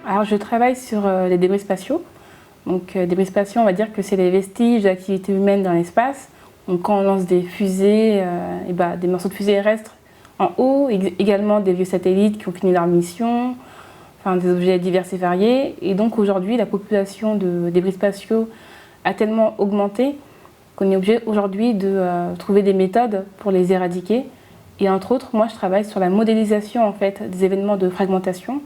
Alors je travaille sur les débris spatiaux. Donc débris spatiaux, on va dire que c'est les vestiges d'activités humaines dans l'espace. Donc quand on lance des fusées, des morceaux de fusées terrestres en haut, également des vieux satellites qui ont fini leur mission, enfin des objets divers et variés. Et donc aujourd'hui, la population de débris spatiaux a tellement augmenté qu'on est obligé aujourd'hui de trouver des méthodes pour les éradiquer. Et entre autres, moi je travaille sur la modélisation en fait, des événements de fragmentation,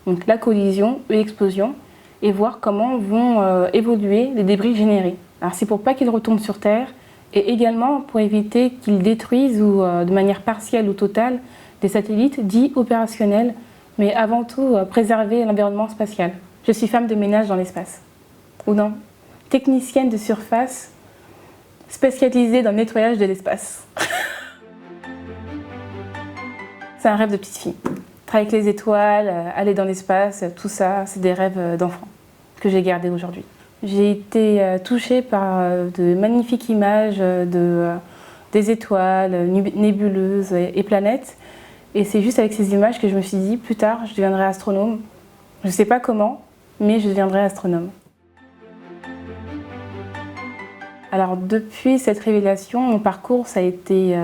donc la collision et l'explosion, et voir comment vont évoluer les débris générés. Alors c'est pour pas qu'ils retombent sur Terre, et également pour éviter qu'ils détruisent ou de manière partielle ou totale des satellites dits opérationnels, mais avant tout préserver l'environnement spatial. Je suis femme de ménage dans l'espace, ou non, technicienne de surface spécialisée dans le nettoyage de l'espace. C'est un rêve de petite fille. Travailler avec les étoiles, aller dans l'espace, tout ça, c'est des rêves d'enfant que j'ai gardés aujourd'hui. J'ai été touchée par de magnifiques images des étoiles, nébuleuses et planètes. Et c'est juste avec ces images que je me suis dit, plus tard, je deviendrai astronome. Je ne sais pas comment, mais je deviendrai astronome. Alors depuis cette révélation, mon parcours ça a été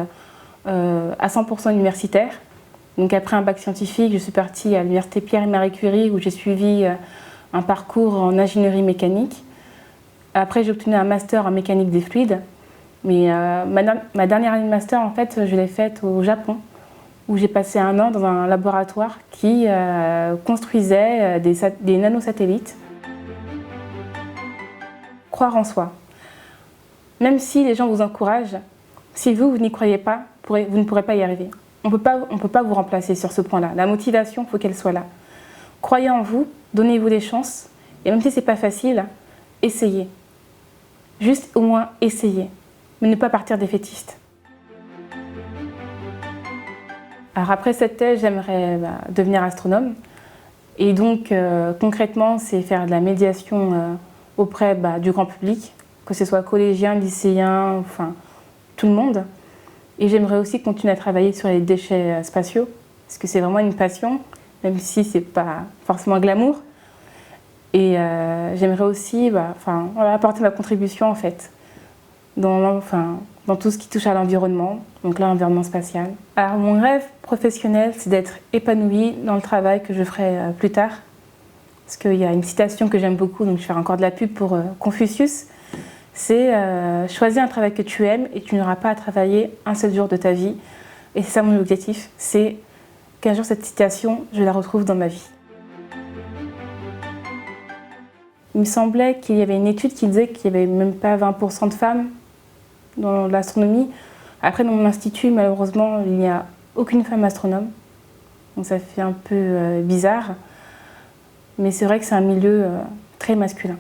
à 100% universitaire. Donc après un bac scientifique, je suis partie à l'université Pierre et Marie Curie où j'ai suivi un parcours en ingénierie mécanique. Après j'ai obtenu un master en mécanique des fluides. Mais ma dernière année de master, en fait, je l'ai faite au Japon où j'ai passé un an dans un laboratoire qui construisait des nanosatellites. Croire en soi. Même si les gens vous encouragent, si vous n'y croyez pas, vous ne pourrez pas y arriver. On peut pas vous remplacer sur ce point-là. La motivation, il faut qu'elle soit là. Croyez en vous, donnez-vous des chances, et même si ce n'est pas facile, essayez. Juste au moins essayez, mais ne pas partir défaitiste. Alors après cette thèse, j'aimerais devenir astronome. Et donc concrètement, c'est faire de la médiation auprès du grand public, que ce soit collégien, lycéen, enfin tout le monde. Et j'aimerais aussi continuer à travailler sur les déchets spatiaux, parce que c'est vraiment une passion, même si ce n'est pas forcément glamour. Et j'aimerais aussi apporter ma contribution en fait, dans tout ce qui touche à l'environnement, donc là, l'environnement spatial. Alors mon rêve professionnel, c'est d'être épanouie dans le travail que je ferai plus tard. Parce qu'il y a une citation que j'aime beaucoup, donc je vais faire encore de la pub pour Confucius. C'est choisis un travail que tu aimes et tu n'auras pas à travailler un seul jour de ta vie. Et c'est ça mon objectif, c'est qu'un jour cette citation, je la retrouve dans ma vie. Il me semblait qu'il y avait une étude qui disait qu'il n'y avait même pas 20% de femmes dans l'astronomie. Après, dans mon institut, malheureusement, il n'y a aucune femme astronome. Donc ça fait un peu bizarre. Mais c'est vrai que c'est un milieu très masculin.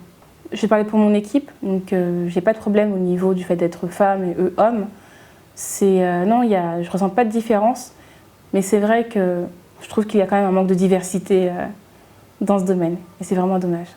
Je vais parler pour mon équipe, donc j'ai pas de problème au niveau du fait d'être femme et eux hommes. Non, je ressens pas de différence, mais c'est vrai que je trouve qu'il y a quand même un manque de diversité dans ce domaine, et c'est vraiment dommage.